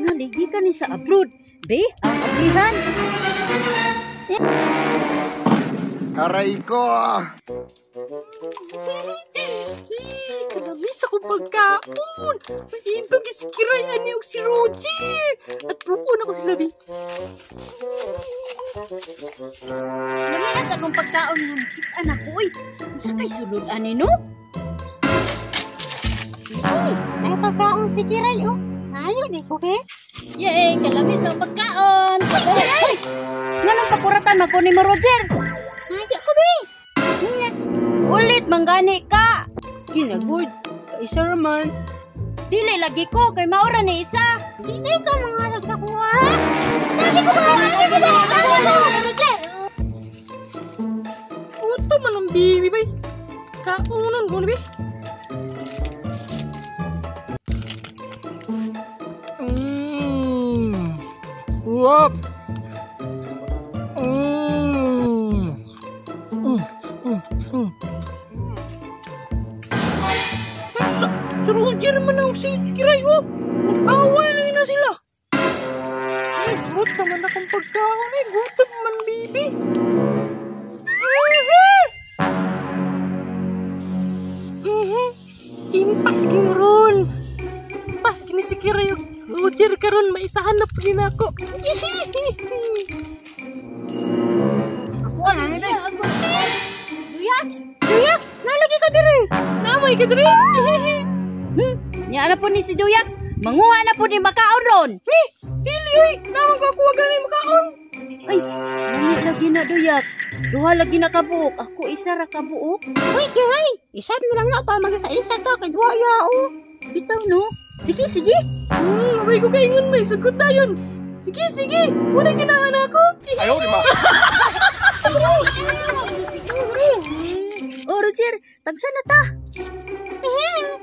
tingali gikan ni sa abroad. Be, ang ablihan. Aray ko! Kalamis akong pagkaon. Maintog isikirayan niyo si Roger. At buon ako si Labi. Laminat akong pagkaon nga nakita na ko, uy. Sa kay sulod ani, no? Ay, pagkaon si Kiray, oh. Ayaw, di ko, be. Yay, kalamis ang pagkaon. Hoy! Nganong pakuratan ako ni Roger? Ayaw ko, be. Ulit, manggani ka. Ginagod. Kaisa raman. Dili lagi ko, kay maura ni isa. Hindi ka mga nagkakuha. Lagi ko ba? Roger! Uto man ang bibi, bay. Kaunan ko, be. Wop. Sa Roger man ang si Kiray, oh. Mag-away na sila. Ay, gut naman akong pagkaon. Ay, gutom man, bibi. Impas ron. Pas kini si Kiray, Roger karon maisahan na rin ako. Ako na ni be. Duyax, nalagi ka diri. Namay ka diri. Nya na po ni si Duyax. Manguha na po ni makaon ron. Dili oy, naman ko kuha gani makaon. Ay, dili lagi na Duyax. Duha lagi na kabuok. Ako isa ra kabuok. Uy, Kiray, isa na lang na para mag-isa-isa ta kay duha ya oh. Bitaw no. Sige, sige. Abay ko kaingon may sugot dayon. Sige, sige. Muna ginahan ako. Ayaw, di ma! Oh, Roger, tagsa na ta.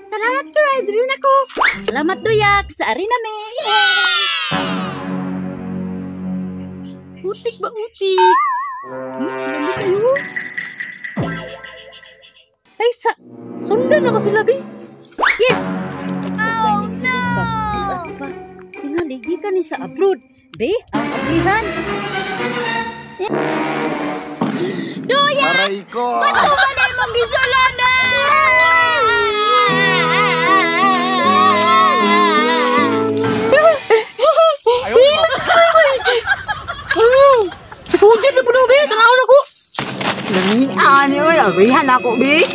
Salamat, Kiray. Dili na ko. Salamat Duyax. Sa ari na me. Utik ba utik? Ganda kayo. Ay, sundan ako sila, be. Yes! Oh, no! Tingali gikan ni sa abroad. Be, ang ablihan. Duyax! Aray ko! Bato ba na imong gisulanan? Ayaw, di ma! Si Roger na po na, be. Tanawin ako. Lamian yun. Abihan ako, be.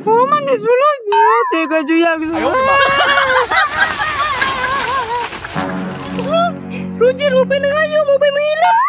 Oh, man, isulod niya. Teka, Juyag. Ayaw, di ma! Roger, upay na nga yun. Upay mahilap.